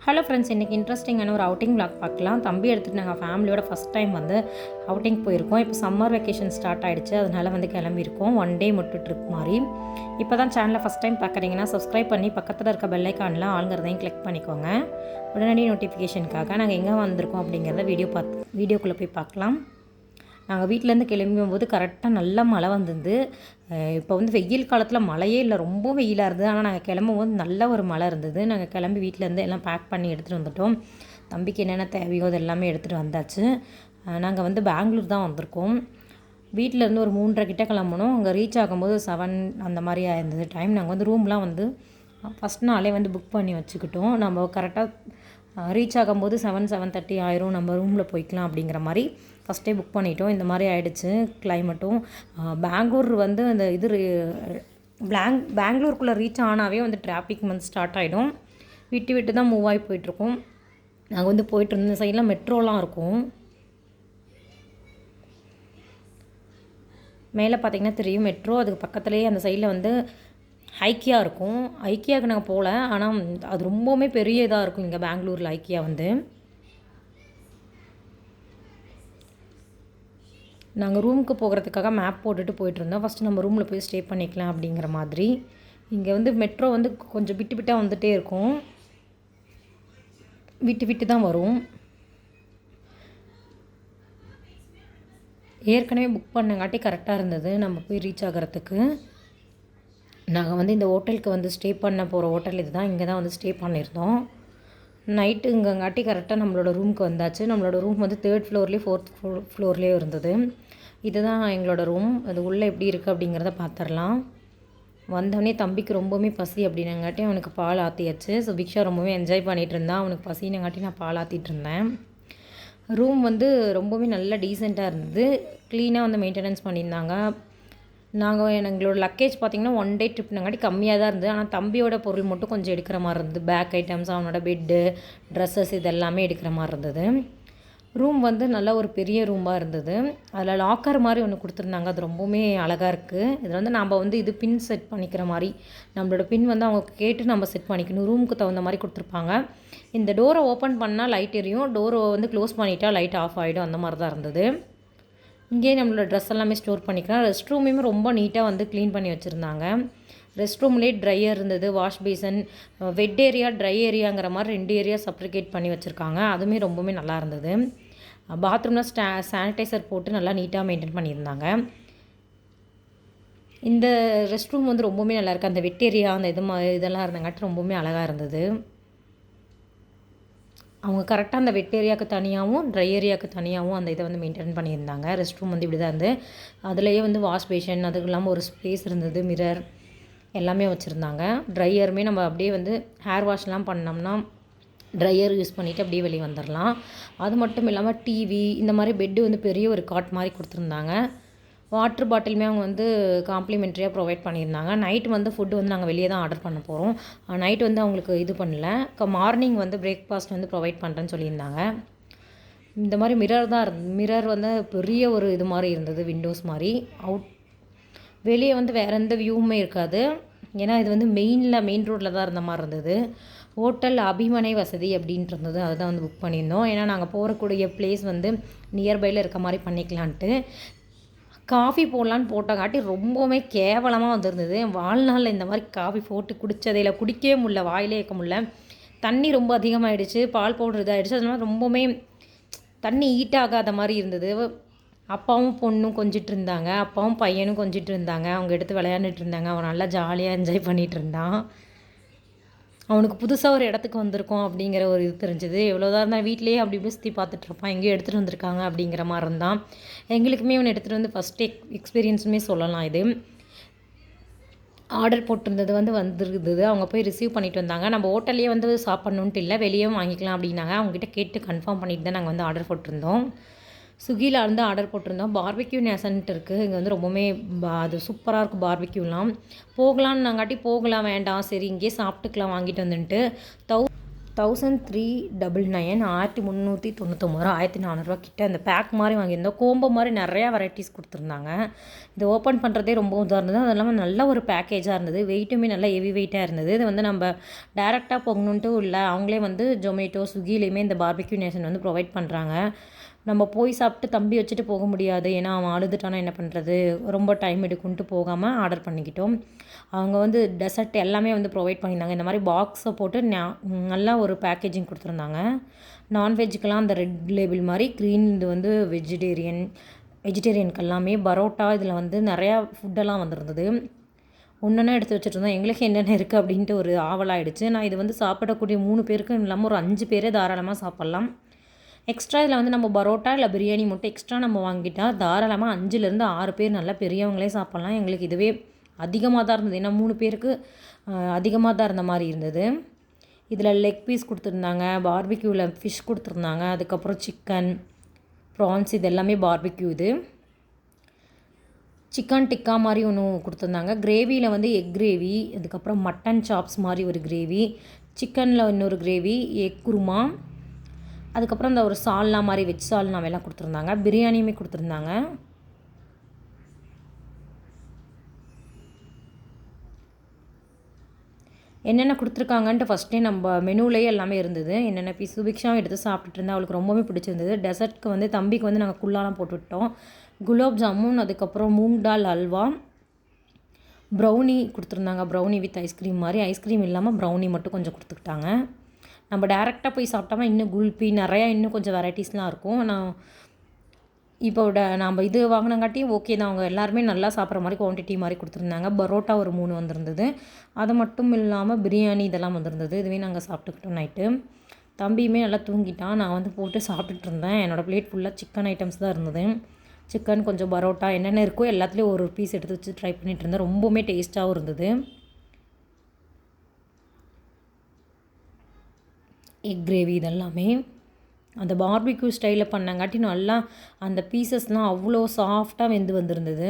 Hello friends, இன்றைக்கி இன்ட்ரெஸ்டிங்கான ஒரு அவுட்டிங் vlog பார்க்கலாம். தம்பி எடுத்துகிட்டு நாங்கள் ஃபேமிலியோட ஃபஸ்ட் டைம் வந்து அவுட்டிங் போயிருக்கோம். இப்போ சம்மர் வெக்கேஷன் ஸ்டார்ட் ஆகிடுச்சு, அதனால் வந்து கிளம்பியிருக்கோம். 1 டே மட்டும் ட்ரிப் மாதிரி. இப்போ தான் சேனலை ஃபஸ்ட் டைம் பார்க்குறீங்கன்னா சப்ஸ்கிரைப் பண்ணி பக்கத்தில் இருக்க பெல் ஐக்கானில் ஆளுங்கிறதையும் கிளிக் பண்ணிக்கோங்க. உடனடி நோட்டிஃபிகேஷனுக்காக நாங்கள் எங்கே வந்திருக்கோம் அப்படிங்கிறத வீடியோக்குள்ளே போய் பார்க்கலாம். நாங்கள் வீட்டிலேருந்து கிளம்பும்போது கரெக்டாக நல்லா மழை வந்தது. இப்போ வந்து வெயில் காலத்தில் மழையே இல்லை, ரொம்ப வெயிலாக இருந்தது. ஆனால் நாங்கள் கிளம்பும்போது நல்ல ஒரு மழை இருந்தது. நாங்கள் கிளம்பி வீட்டிலேருந்து எல்லாம் பேக் பண்ணி எடுத்துகிட்டு வந்துட்டோம். தம்பிக்கு என்னென்ன தேவையோ அது எல்லாமே எடுத்துகிட்டு வந்தாச்சு. நாங்கள் வந்து பெங்களூர் தான் வந்திருக்கோம். வீட்டிலேருந்து ஒரு 3:30 கிட்ட கிளம்பணும். அங்கே ரீச் ஆகும்போது 7 அந்த மாதிரி ஆயிருந்தது டைம். நாங்கள் வந்து ரூம்லாம் வந்து ஃபஸ்ட் நாளே வந்து புக் பண்ணி வச்சுக்கிட்டோம். நம்ம கரெக்டாக ரீச் ஆகும்போது 7-7:30 ஆயிரும், நம்ம ரூமில் போய்க்கலாம் அப்படிங்கிற மாதிரி ஃபஸ்ட்டே புக் பண்ணிட்டோம். இந்த மாதிரி ஆகிடுச்சு கிளைமேட்டும். பெங்களூர் வந்து அந்த பெங்களூருக்குள்ளே ரீச் ஆனாவே வந்து டிராஃபிக் வந்து ஸ்டார்ட் ஆகிடும். விட்டு தான் மூவ் ஆகி போயிட்டுருக்கோம். நாங்கள் வந்து போயிட்டு இருந்த சைடில் மெட்ரோலாம் இருக்கும். மேலே பார்த்திங்கன்னா தெரியும் மெட்ரோ. அதுக்கு பக்கத்துலேயே அந்த சைடில் வந்து ஐக்கியா இருக்கும். ஐக்கியாவுக்கு நாங்கள் போகல, ஆனால் அது ரொம்பவுமே பெரிய இதாக இருக்கும் இங்கே பெங்களூரில் ஐக்கியா வந்து. நாங்கள் ரூமுக்கு போகிறதுக்காக மேப் போட்டுட்டு போயிட்டுருந்தோம். ஃபஸ்ட்டு நம்ம ரூமில் போய் ஸ்டே பண்ணிக்கலாம் அப்படிங்கிற மாதிரி. இங்கே வந்து மெட்ரோ வந்து கொஞ்சம் விட்டு வந்துகிட்டே இருக்கும், விட்டு தான் வரும். ஏற்கனவே புக் பண்ணங்காட்டி கரெக்டாக இருந்தது நம்ம போய் ரீச் ஆகிறதுக்கு. நாங்கள் வந்து இந்த ஹோட்டலுக்கு வந்து ஸ்டே பண்ண போகிற ஹோட்டல் இது தான். இங்கே தான் வந்து ஸ்டே பண்ணியிருந்தோம். நைட்டு இங்கேங்காட்டி கரெக்டாக நம்மளோட ரூமுக்கு வந்தாச்சு. நம்மளோட ரூம் வந்து 3rd ஃப்ளோர்லேயே 4th ஃப்ளோர்லேயே இருந்தது. இதுதான் எங்களோட ரூம். அது உள்ளே எப்படி இருக்குது அப்படிங்கிறத பார்த்துடலாம். வந்தோடனே தம்பிக்கு ரொம்பவுமே பசி அப்படின்னங்காட்டி அவனுக்கு பால் ஆற்றியாச்சு. சுபிக்ஷா ரொம்பவே என்ஜாய் பண்ணிகிட்டு இருந்தான். அவனுக்கு பசினங்காட்டி நான் பால் ஆற்றிட்டு இருந்தேன். ரூம் வந்து ரொம்பவே நல்லா டீசெண்டாக இருந்தது. க்ளீனாக வந்து மெயின்டெனன்ஸ் பண்ணியிருந்தாங்க. எங்களோட லக்கேஜ் பார்த்திங்கன்னா 1 டே ட்ரிப்னாங்காட்டி கம்மியாக தான் இருந்தது. ஆனால் தம்பியோட பொருள் மட்டும் கொஞ்சம் எடுக்கிற மாதிரி இருந்தது. பேக் ஐட்டம்ஸ், அவனோட பெட்டு, ட்ரெஸ்ஸஸ் இதெல்லாமே எடுக்கிற மாதிரி இருந்தது. ரூம் வந்து நல்லா ஒரு பெரிய ரூமாக இருந்தது. அதில் லாக்கர் மாதிரி ஒன்று கொடுத்துருந்தாங்க. அது ரொம்பவுமே அழகாக இருக்குது. இதில் வந்து நம்ம வந்து இது பின் செட் பண்ணிக்கிற மாதிரி, நம்மளோட பின் வந்து அவங்க கேட்டு நம்ம செட் பண்ணிக்கணும். ரூமுக்கு தகுந்த மாதிரி கொடுத்துருப்பாங்க. இந்த டோரை ஓப்பன் பண்ணால் லைட் எரியும், டோரை வந்து க்ளோஸ் பண்ணிட்டா லைட் ஆஃப் ஆகிடும். அந்த மாதிரி தான் இருந்தது. இங்கேயே நம்மளோட ட்ரெஸ் எல்லாமே ஸ்டோர் பண்ணிக்கலாம். ரெஸ்ட் ரூமையுமே ரொம்ப நீட்டாக வந்து க்ளீன் பண்ணி வச்சுருந்தாங்க. ரெஸ்ட் ரூம்லேயே ட்ரையர் இருந்தது, wash basin, wet area, dry ஏரியாங்கிற மாதிரி 2 ஏரியா செப்ரிகேட் பண்ணி வச்சுருக்காங்க. அதுவுமே ரொம்பவுமே நல்லா இருந்தது. பாத்ரூமில் சானிடைசர் போட்டு நல்லா நீட்டாக மெயின்டைன் பண்ணியிருந்தாங்க. இந்த ரெஸ்ட் ரூம் வந்து ரொம்பவுமே நல்லாயிருக்கு. அந்த வெட் ஏரியா அந்த இதெல்லாம் இருந்தங்காட்டி ரொம்பவுமே அழகாக இருந்தது. அவங்க கரெக்டாக அந்த வெட் ஏரியாவுக்கு தனியாகவும் ட்ரை ஏரியாவுக்கு தனியாகவும் அந்த இதை வந்து மெயின்டைன் பண்ணியிருந்தாங்க. ரெஸ்ட் ரூம் வந்து இப்படி தான் இருந்து, அதுலேயே வந்து வாஷ் பேஷன், அதுக்கு இல்லாமல் ஒரு ஸ்பேஸ் இருந்தது, மிரர் எல்லாமே வச்சுருந்தாங்க. ட்ரையருமே நம்ம அப்படியே வந்து ஹேர் வாஷ்லாம் பண்ணோம்னா ட்ரையர் யூஸ் பண்ணிவிட்டு அப்படியே வெளியே வந்துடலாம். அது மட்டும் இல்லாமல் டிவி, இந்த மாதிரி பெட்டு வந்து பெரிய ஒரு காட் மாதிரி கொடுத்துருந்தாங்க. வாட்டர் பாட்டிலுமே அவங்க வந்து காம்ப்ளிமெண்ட்ரியாக ப்ரொவைட் பண்ணியிருந்தாங்க. நைட் வந்து ஃபுட்டு வந்து நாங்கள் வெளியே தான் ஆர்டர் பண்ண போகிறோம். நைட் வந்து அவங்களுக்கு இது பண்ணல. மார்னிங் வந்து பிரேக்ஃபாஸ்ட் வந்து ப்ரொவைட் பண்ணுறேன்னு சொல்லியிருந்தாங்க. இந்த மாதிரி மிரர் வந்து பெரிய ஒரு இது மாதிரி இருந்தது, விண்டோஸ் மாதிரி. வெளியே வந்து வேறு எந்த வியூவுமே இருக்காது. ஏன்னா இது வந்து மெயின் ரோட்டில் தான் இருந்த மாதிரி இருந்தது. ஹோட்டல் அபிமனை வசதி அப்படின்ட்டு இருந்தது. அதுதான் வந்து புக் பண்ணியிருந்தோம். ஏன்னா நாங்கள் போகக்கூடிய பிளேஸ் வந்து நியர்பையில் இருக்க மாதிரி பண்ணிக்கலான்ட்டு. காஃபி போடலான்னு போட்டங்காட்டி ரொம்பவுமே கேவலமாக வந்துருந்தது. வாழ்நாளில் இந்த மாதிரி காஃபி போட்டு குடித்ததே இல்லை, குடிக்கவே முடியல, வாயிலே வைக்க முடியல. தண்ணி ரொம்ப அதிகமாகிடுச்சு, பால் பவுடர் இதாகிடுச்சு. அதனால ரொம்பவுமே தண்ணி ஹீட் ஆகாத மாதிரி இருந்தது. அப்பாவும் பொண்ணும் கொஞ்சிட்டு இருந்தாங்க, அப்பாவும் பையனும் கொஞ்சிட்டு இருந்தாங்க. அவங்க எடுத்து விளையாண்டுட்டு இருந்தாங்க. அவன் நல்லா ஜாலியாக என்ஜாய் பண்ணிகிட்டு இருந்தான். அவனுக்கு புதுசாக ஒரு இடத்துக்கு வந்திருக்கோம் அப்படிங்கிற ஒரு இது தெரிஞ்சுது. எவ்வளோதான் இருந்தால் வீட்லேயே அப்படி இப்படி சுற்றி பார்த்துட்ருப்பான், எங்கேயும் எடுத்துகிட்டு வந்திருக்காங்க அப்படிங்கிற மாதிரி இருந்தான். எங்களுக்குமே அவனை எடுத்துகிட்டு வந்து ஃபஸ்ட் எக்ஸ்பீரியன்ஸுமே சொல்லலாம். இது ஆர்டர் போட்டிருந்தது வந்து வந்துருந்தது. அவங்க போய் ரிசீவ் பண்ணிட்டு வந்தாங்க. நம்ம ஹோட்டல்லையே வந்து சாப்பிட்ணுன்ட்டு இல்லை, வெளியேவும் வாங்கிக்கலாம் அப்படின்னாங்க. அவங்ககிட்ட கேட்டு கன்ஃபார்ம் பண்ணிட்டு தான் நாங்கள் வந்து ஆர்டர் போட்டிருந்தோம். ஸ்விக்கியில் வந்து ஆர்டர் போட்டிருந்தோம். பார்பிக்யூ நேசன்ட்டு இருக்குது இங்கே வந்து ரொம்பவுமே அது சூப்பராக இருக்கும் பார்பிக்யூலாம். போகலான்னு நாங்காட்டி போகலாம் வேண்டாம், சரி இங்கேயே சாப்பிட்டுக்கலாம் வாங்கிட்டு வந்துன்ட்டு 1399 1399 1400 கிட்ட அந்த பேக் மாதிரி வாங்கியிருந்தோம். கோம்போ மாதிரி நிறையா வெரைட்டிஸ் கொடுத்துருந்தாங்க. இது ஓப்பன் பண்ணுறதே ரொம்ப இதாக இருந்தது. அது இல்லாமல் நல்ல ஒரு பேக்கேஜாக இருந்தது. வெயிட்டுமே நல்லா ஹெவி வெயிட்டாக இருந்தது. இது வந்து நம்ம டேரெக்டாக போகணுன்ட்டு இல்லை, அவங்களே வந்து ஜொமேட்டோ ஸ்விக்கிலேயுமே இந்த பார்பிக்யூ நேஷன் வந்து ப்ரொவைட் பண்ணுறாங்க. நம்ம போய் சாப்பிட்டு தம்பி வச்சுட்டு போக முடியாது, ஏன்னா அவன் அழுதுட்டானா என்ன பண்ணுறது, ரொம்ப டைம் எடுக்குன்ட்டு போகாமல் ஆர்டர் பண்ணிக்கிட்டோம். அவங்க வந்து டெசர்ட் எல்லாமே வந்து ப்ரொவைட் பண்ணியிருந்தாங்க. இந்த மாதிரி பாக்ஸை போட்டு நல்லா ஒரு பேக்கேஜிங் கொடுத்துருந்தாங்க. நான்வெஜ்ஜுக்கெல்லாம் அந்த ரெட் லேபிள் மாதிரி, க்ரீன் இது வந்து வெஜிடேரியனுக்கு எல்லாமே. பரோட்டா இதில் வந்து நிறையா ஃபுட்டெல்லாம் வந்துருந்தது. ஒன்றா எடுத்து வச்சுட்டு எங்களுக்கு என்னென்ன இருக்குது அப்படின்ட்டு ஒரு ஆவலாகிடுச்சு. நான் இது வந்து சாப்பிடக்கூடிய 3 பேருக்கும் இல்லாமல் ஒரு 5 பேரே தாராளமாக சாப்பிட்லாம். எக்ஸ்ட்ரா இதில் வந்து நம்ம பரோட்டா இல்லை பிரியாணி மட்டும் எக்ஸ்ட்ரா நம்ம வாங்கிட்டால் தாராளமாக 5லேருந்து 6 பேர் நல்லா பெரியவங்களே சாப்பிட்லாம். எங்களுக்கு இதுவே அதிகமாக தான் இருந்தது, ஏன்னா 3 பேருக்கு அதிகமாக தான் இருந்த மாதிரி இருந்தது. இதில் லெக் பீஸ் கொடுத்துருந்தாங்க, பார்பிக்யூவில் ஃபிஷ் கொடுத்துருந்தாங்க, அதுக்கப்புறம் சிக்கன், ப்ரான்ஸ், இது எல்லாமே பார்பிக்யூ. இது சிக்கன் டிக்கா மாதிரி ஒன்று கொடுத்துருந்தாங்க. கிரேவியில் வந்து எக் கிரேவி, அதுக்கப்புறம் மட்டன் சாப்ஸ் மாதிரி ஒரு கிரேவி, சிக்கனில் இன்னொரு கிரேவி, எக் குருமா, அதுக்கப்புறம் இந்த ஒரு சால்னா மாதிரி வெஜ் சால்னாவெல்லாம் கொடுத்துருந்தாங்க. பிரியாணியுமே கொடுத்துருந்தாங்க. என்னென்ன கொடுத்துருக்காங்கன்ட்டு ஃபஸ்ட்டே நம்ம மெனுவிலேயே எல்லாமே இருந்தது. என்னென்ன பீஸ் சுபிக்ஷாவும் எடுத்து சாப்பிட்டுட்டு இருந்தால் அவளுக்கு ரொம்பவே பிடிச்சிருந்தது. டெசர்ட்க்கு வந்து தம்பிக்கு வந்து நாங்கள் குல்லாலாம் போட்டுவிட்டோம். குலோப் ஜாமுன், அதுக்கப்புறம் மூங் தால் அல்வா, ப்ரௌனி கொடுத்துருந்தாங்க. ப்ரௌனி வித் ஐஸ்கிரீம் மாதிரி, ஐஸ்கிரீம் இல்லாமல் ப்ரௌனி மட்டும் கொஞ்சம் கொடுத்துக்கிட்டாங்க. நம்ம டேரெக்டாக போய் சாப்பிட்டோம்னா இன்னும் குல்பி நிறையா இன்னும் கொஞ்சம் வெரைட்டிஸ்லாம் இருக்கும். நான் இப்போ நம்ம இது வாங்கினங்காட்டியும் ஓகே தான். அவங்க எல்லாருமே நல்லா சாப்பிட்ற மாதிரி குவான்டிட்டி மாதிரி கொடுத்துருந்தாங்க. பரோட்டா ஒரு 3 வந்திருந்தது. அது மட்டும் இல்லாமல் பிரியாணி இதெல்லாம் வந்திருந்தது. இதுவே நாங்கள் சாப்பிட்டுக்கிட்டோம் நைட்டு. தம்பியுமே நல்லா தூங்கிட்டான். நான் வந்து போட்டு சாப்பிட்டுட்டு இருந்தேன். என்னோடய பிளேட் ஃபுல்லாக சிக்கன் ஐட்டம்ஸ் தான் இருந்தது. சிக்கன், கொஞ்சம் பரோட்டா, என்னென்ன இருக்கோ எல்லாத்துலேயும் ஒரு பீஸ் எடுத்து வச்சு ட்ரை பண்ணிகிட்டு இருந்தேன். ரொம்பவுமே டேஸ்ட்டாகவும் இருந்தது. எக் கிரேவி இதெல்லாமே அந்த பார்பிக்யூ ஸ்டைலில் பண்ணங்காட்டி நல்லா அந்த பீசஸ்லாம் அவ்வளோ சாஃப்டாக வெந்து வந்திருந்தது.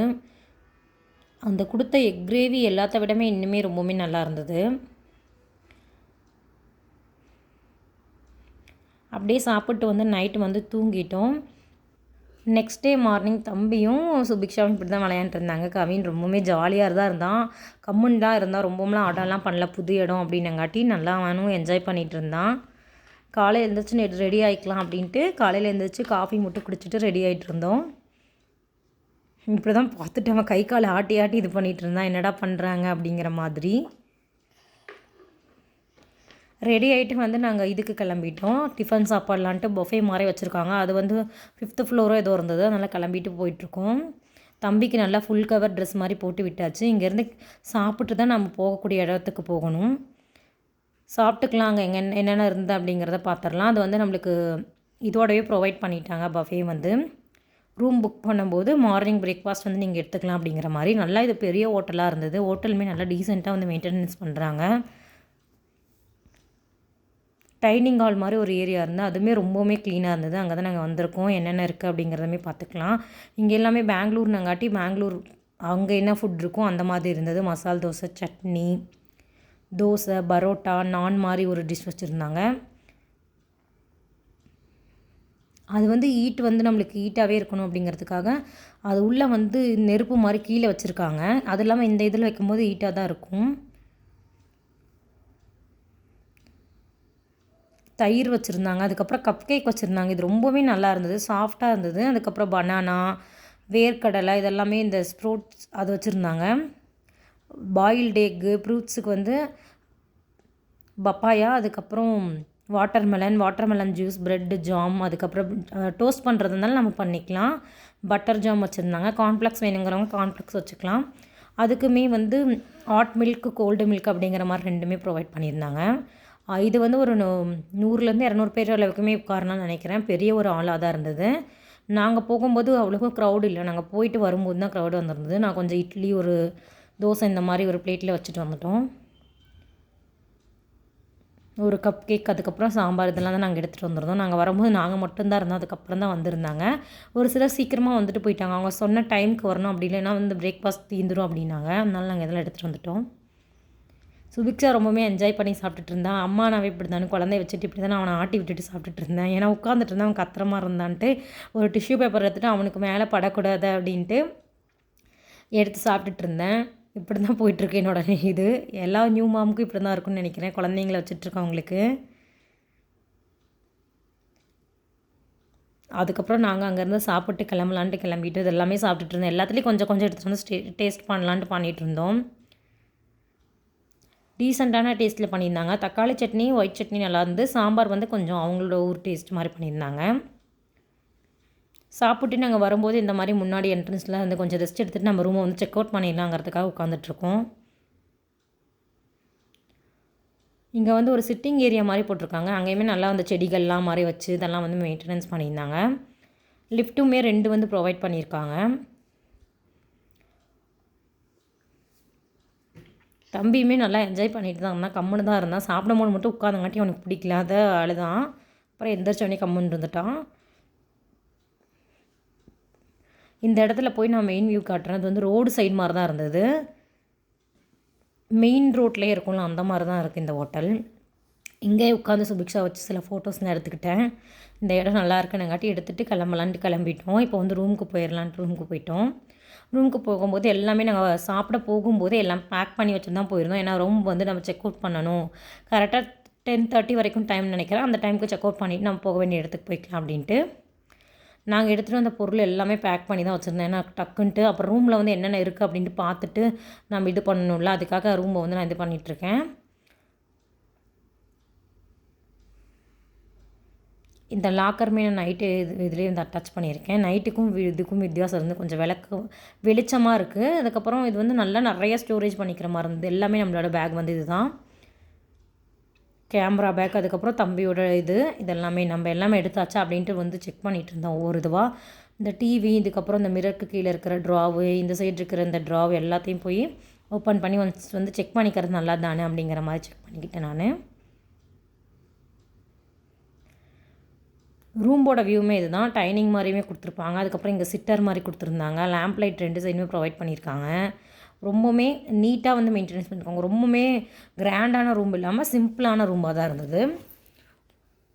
அந்த கொடுத்த எக் கிரேவி எல்லாத்த விடமே இன்னுமே ரொம்பவுமே நல்லா இருந்தது. அப்படியே சாப்பிட்டு வந்து நைட்டு வந்து தூங்கிட்டோம். நெக்ஸ்ட் டே மார்னிங் தம்பியும் சுபிக்ஷாவும் இப்படி தான் விளையாண்டுருந்தாங்க. கவின் ரொம்பவுமே ஜாலியாக தான் இருந்தான். கம்முன்னு தான் இருந்தான். ரொம்பவும்லாம் ஆடம்லாம் பண்ணல. புது இடம் அப்படின்னங்காட்டி நல்லா அவனும் என்ஜாய் பண்ணிகிட்டு இருந்தான். காலையில் எழுந்திரிச்சு ரெடி ஆகிக்கலாம் அப்படின்ட்டு காலையில் எழுந்திரிச்சு காஃபி மட்டும் குடிச்சிட்டு ரெடி ஆகிட்டு இருந்தோம். இப்படி தான் பார்த்துட்டு அவன் கை காலை ஆட்டி ஆட்டி இது பண்ணிகிட்டு இருந்தான், என்னடா பண்ணுறாங்க அப்படிங்கிற மாதிரி. ரெடி ஆகிட்டு வந்து நாங்கள் இதுக்கு கிளம்பிட்டோம். டிஃபன் சாப்பாடலான்ட்டு பொஃபே மாதிரி வச்சுருக்காங்க. அது வந்து 5th ஃப்ளோரோ ஏதோ இருந்தது. அதனால் கிளம்பிட்டு போயிட்டுருக்கோம். தம்பிக்கு நல்லா ஃபுல் கவர் ட்ரெஸ் மாதிரி போட்டு விட்டாச்சு. இங்கேருந்து சாப்பிட்டு தான் நம்ம போகக்கூடிய இடத்துக்கு போகணும். சாப்பிட்டுக்கலாம் அங்கே என்னென்ன இருந்தது அப்படிங்கிறத பார்த்துடலாம். அது வந்து நம்மளுக்கு இதோடவே ப்ரொவைட் பண்ணிட்டாங்க. பஃபே வந்து ரூம் புக் பண்ணும்போது மார்னிங் பிரேக்ஃபாஸ்ட் வந்து நீங்கள் எடுத்துக்கலாம் அப்படிங்கிற மாதிரி. நல்லா இது பெரிய ஹோட்டலாக இருந்தது. ஹோட்டலுமே நல்லா டீசெண்டாக வந்து மெயின்டெனன்ஸ் பண்ணுறாங்க. டைனிங் ஹால் மாதிரி ஒரு ஏரியா இருந்தது. அதுவுமே ரொம்பவுமே க்ளீனாக இருந்தது. அங்கே தான் நாங்கள் வந்திருக்கோம். என்னென்ன இருக்குது அப்படிங்கிறதுமே பார்த்துக்கலாம். இங்கே எல்லாமே பெங்களூர்னங்காட்டி பெங்களூர் அங்கே என்ன ஃபுட் இருக்கோ அந்த மாதிரி இருந்தது. மசால் தோசை, சட்னி, தோசை, பரோட்டா, நான் மாதிரி ஒரு டிஷ் வச்சுருந்தாங்க. அது வந்து ஈட் வந்து நம்மளுக்கு ஈட்டாகவே இருக்கணும் அப்படிங்கிறதுக்காக அது உள்ளே வந்து நெருப்பு மாதிரி கீழே வச்சுருக்காங்க. அது இல்லாமல் இந்த இதில் வைக்கும்போது ஈட்டாக தான் இருக்கும். தயிர் வச்சுருந்தாங்க. அதுக்கப்புறம் கப் கேக் வச்சுருந்தாங்க. இது ரொம்பவே நல்லா இருந்தது, சாஃப்டாக இருந்தது. அதுக்கப்புறம் பனானா, வேர்க்கடலை இதெல்லாமே இந்த ஸ்ப்ரூட்ஸ் அது வச்சுருந்தாங்க. பாயில்டு எக்கு, ஃப்ரூட்ஸுக்கு வந்து பப்பாயா, அதுக்கப்புறம் வாட்டர்மெலன் ஜூஸ், ப்ரெட்டு, ஜாம், அதுக்கப்புறம் டோஸ்ட் பண்ணுறதுனால நம்ம பண்ணிக்கலாம். பட்டர் ஜாம் வச்சுருந்தாங்க. கார்ன்ஃப்ளெக்ஸ் வேணுங்கிறவங்க கார்ன்ஃப்ளெக்ஸ் வச்சுக்கலாம். அதுக்குமே வந்து ஹாட் மில்க், கோல்டு மில்க் அப்படிங்கிற மாதிரி 2மே ப்ரொவைட் பண்ணியிருந்தாங்க. இது வந்து ஒரு 100லேருந்து 200 பேர் அளவுக்குமே உட்காரணும்னு நினைக்கிறேன். பெரிய ஒரு ஆளாக தான் இருந்தது. நாங்கள் போகும்போது அவ்வளோக்கும் க்ரௌடு இல்லை. நாங்கள் போயிட்டு வரும்போது தான் க்ரௌடு வந்திருந்தது. நான் கொஞ்சம் இட்லி, ஒரு தோசை இந்த மாதிரி ஒரு பிளேட்டில் வச்சுட்டு வந்துட்டோம். ஒரு கப் கேக், அதுக்கப்புறம் சாம்பார் இதெல்லாம் தான் நாங்கள் எடுத்துகிட்டு வந்துருந்தோம். நாங்கள் வரும்போது நாங்கள் மட்டும்தான் இருந்தோம். அதுக்கப்புறம் தான் வந்திருந்தாங்க. ஒரு சிலர் சீக்கிரமாக வந்துட்டு போயிட்டாங்க. அவங்க சொன்ன டைமுக்கு வரணும், அப்படி இல்லைன்னா வந்து பிரேக்ஃபாஸ்ட் தீந்துடும் அப்படின்னாங்க. அதனால நாங்கள் இதெல்லாம் எடுத்துகிட்டு வந்துட்டோம். சுபிக்ஷா ரொம்பவே என்ஜாய் பண்ணி சாப்பிட்டுட்டு இருந்தான். அம்மா நான் இப்படி தானே குழந்தைய வச்சுட்டு இப்படி தானே அவனை ஆட்டி விட்டுட்டு சாப்பிட்டுட்டு இருந்தேன். ஏன்னா உட்காந்துட்டு இருந்தான், அவன் கத்திரமா இருந்தான்ட்டு ஒரு டிஷ்யூ பேப்பர் எடுத்துகிட்டு அவனுக்கு மேலே படக்கூடாது அப்படின்ட்டு எடுத்து சாப்பிட்டுட்டு இருந்தேன். இப்படி தான் போயிட்டுருக்கு என்னோட இது. எல்லா நியூ மாமுக்கும் இப்படி தான் இருக்குன்னு நினைக்கிறேன், குழந்தைங்கள வச்சுட்ருக்கவங்களுக்கு. அதுக்கப்புறம் நாங்கள் அங்கேருந்து சாப்பிட்டு கிளம்பலான்ட்டு கிளம்பிட்டு இது எல்லாமே சாப்பிட்டுட்டு இருந்தோம். எல்லாத்துலேயும் கொஞ்சம் கொஞ்சம் எடுத்துகிட்டு வந்து டேஸ்ட் பண்ணலான்ட்டு பண்ணிகிட்டு இருந்தோம். டீசெண்டான டேஸ்ட்டில் பண்ணியிருந்தாங்க. தக்காளி சட்னி, ஒயிட் சட்னி நல்லா இருந்து, சாம்பார் வந்து கொஞ்சம் அவங்களோட ஊர் டேஸ்ட் மாதிரி பண்ணியிருந்தாங்க. சாப்பிட்டு நாங்கள் வரும்போது இந்த மாதிரி முன்னாடி என்ட்ரன்ஸில் வந்து கொஞ்சம் ரெஸ்ட் எடுத்துகிட்டு நம்ம ரூமை வந்து செக் அவுட் பண்ணிடலாங்கிறதுக்காக உட்காந்துட்ருக்கோம். இங்கே வந்து ஒரு சிட்டிங் ஏரியா மாதிரி போட்டிருக்காங்க. அங்கேயுமே நல்லா வந்து செடிகள்லாம் மாதிரி வச்சு இதெல்லாம் வந்து மெயின்டெனன்ஸ் பண்ணியிருந்தாங்க. லிஃப்ட்டுமே 2 வந்து ப்ரொவைட் பண்ணியிருக்காங்க. தம்பியுமே நல்லா என்ஜாய் பண்ணிட்டு தான் இருந்தான், கம்முன்னு தான் இருந்தான். சாப்பிடும்போது மட்டும் உட்காந்தங்காட்டி அவனுக்கு பிடிக்கல, அதை அழுதான். அப்புறம் எந்திரிச்சோடனே கம்முன்னு இருந்துட்டான். இந்த இடத்துல போய் நான் மெயின் வியூ காட்டுறேன். அது வந்து ரோடு சைடு மாதிரி தான் இருந்தது. மெயின் ரோட்லேயே இருக்கும்ல, அந்த மாதிரி தான் இருக்குது இந்த ஹோட்டல். இங்கே உட்காந்து சுபிக்ஷா வச்சு சில ஃபோட்டோஸ்லாம் எடுத்துக்கிட்டேன். இந்த இடம் நல்லா இருக்குன்னுங்காட்டி எடுத்துகிட்டு கிளம்பலான்ட்டு கிளம்பிட்டோம். இப்போ வந்து ரூமுக்கு போயிடலான்ட்டு ரூமுக்கு போயிட்டோம். ரூமுக்கு போகும்போது எல்லாமே நாங்கள் சாப்பிட போகும்போது எல்லாம் பேக் பண்ணி வச்சு தான் போயிருந்தோம். ஏன்னா ரூம் வந்து நம்ம செக் அவுட் பண்ணணும். கரெக்டாக 10:30 வரைக்கும் டைம் நினைக்கிறேன். அந்த டைமுக்கு செக் அவுட் பண்ணிவிட்டு நம்ம போக வேண்டிய இடத்துக்கு போய்க்கலாம் அப்படின்ட்டு நாங்கள் எடுத்துகிட்டு வந்த பொருள் எல்லாமே பேக் பண்ணி தான் வச்சுருந்தேன். ஏன்னா டக்குன்ட்டு அப்புறம் ரூமில் வந்து என்னென்ன இருக்குது அப்படின்ட்டு பார்த்துட்டு நம்ம இது பண்ணணும்ல, அதுக்காக ரூமை வந்து நான் இது பண்ணிகிட்ருக்கேன். இந்த லாக்கருமே நான் நைட்டு இதுலேயே வந்து அட்டாச் பண்ணியிருக்கேன். நைட்டுக்கும் இதுக்கும் வித்தியாசம் இருந்து கொஞ்சம் வெளிச்சமாக இருக்குது. அதுக்கப்புறம் இது வந்து நல்லா நிறைய ஸ்டோரேஜ் பண்ணிக்கிற மாதிரி இருந்தது. எல்லாமே நம்மளோட பேக் வந்து இது தான், கேமரா பேக். அதுக்கப்புறம் தம்பியோட இதெல்லாமே நம்ம எல்லாமே எடுத்தாச்சா அப்படின்ட்டு வந்து செக் பண்ணிகிட்டு இருந்தோம் ஒவ்வொரு இதுவாக. இந்த டிவி, இதுக்கப்புறம் இந்த மிரருக்கு கீழே இருக்கிற ட்ராவு, இந்த சைடு இருக்கிற இந்த ட்ராவு எல்லாத்தையும் போய் ஓப்பன் பண்ணி வந்து செக் பண்ணிக்கிறது நல்லா தானே அப்படிங்கிற மாதிரி செக் பண்ணிக்கிட்டேன் நான். ரூம்போட வியூமே இது தான். டைனிங் மாதிரியுமே கொடுத்துருப்பாங்க. அதுக்கப்புறம் இங்கே சிட்டர் மாதிரி கொடுத்துருந்தாங்க. லேம்ப் லைட் 2 சைடுமே ப்ரொவைட் பண்ணியிருக்காங்க. ரொம்பவுமே நீட்டாக வந்து மெயின்டெனன்ஸ் பண்ணியிருக்காங்க. ரொம்பவுமே கிராண்டான ரூம் இல்லாமல் சிம்பிளான ரூமாக தான் இருந்தது.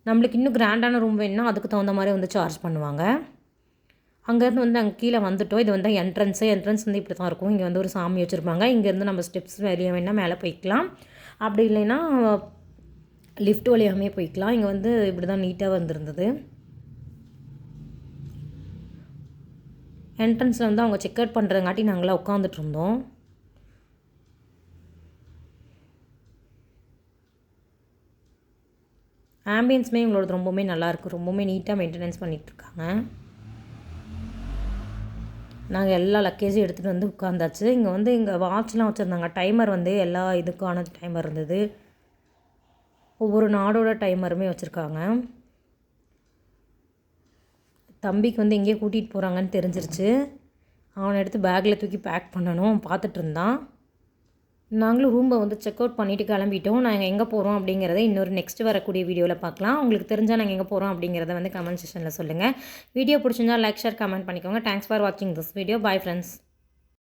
நம்மளுக்கு இன்னும் கிராண்டான ரூம் வேணுன்னா அதுக்கு தகுந்த மாதிரி வந்து சார்ஜ் பண்ணுவாங்க. அங்கேருந்து வந்து அங்கே கீழே வந்துவிட்டோம். இது வந்து என்ட்ரன்ஸ் வந்து இப்படி தான் இருக்கும். இங்கே வந்து ஒரு சாமி வச்சுருப்பாங்க. இங்கேருந்து நம்ம ஸ்டெப்ஸ் வெளியே வேணால் மேலே போய்க்கலாம், அப்படி இல்லைன்னா லிஃப்ட் வழியாமே போய்க்கலாம். இங்கே வந்து இப்படி தான் நீட்டாக வந்துருந்தது. என்ட்ரன்ஸில் வந்து அவங்க செக் அவுட் பண்ணுறதுங்காட்டி நாங்களாம் உட்காந்துட்டு இருந்தோம். ஆம்பியன்ஸுமே இவங்களோட ரொம்பவுமே நல்லாயிருக்கு. ரொம்பவுமே நீட்டாக மெயின்டெனன்ஸ் பண்ணிகிட்ருக்காங்க. நாங்கள் எல்லா லக்கேஜும் எடுத்துகிட்டு வந்து உட்காந்தாச்சு. இங்கே வந்து இங்கே வாட்ச்லாம் வச்சுருந்தாங்க. டைமர் வந்து எல்லா இதுக்கான டைமர் இருந்தது. ஒவ்வொரு நாடோட டைமருமே வச்சுருக்காங்க. தம்பிக்கு வந்து எங்கேயோ கூட்டிகிட்டு போகிறாங்கன்னு தெரிஞ்சிருச்சு. அவனை எடுத்து பேக்கில் தூக்கி பேக் பண்ணணும் பார்த்துட்டு இருந்தான். நாங்களும் ரூமை வந்து செக் அவுட் பண்ணிவிட்டு கிளம்பிட்டோம். நாங்கள் எங்கே போகிறோம் அப்படிங்கிறத இன்னொரு நெக்ஸ்ட் வரக்கூடிய வீடியோவில் பார்க்கலாம். உங்களுக்கு தெரிஞ்சால் நாங்கள் எங்கே போகிறோம் அப்படிங்கிறத வந்து கமெண்ட் செக்ஷனில் சொல்லுங்கள். வீடியோ பிடிச்சிருந்தால் லைக், ஷேர், கமெண்ட் பண்ணிக்கோங்க. தேங்க்ஸ் ஃபார் வாட்சிங் திஸ் வீடியோ. Bye friends.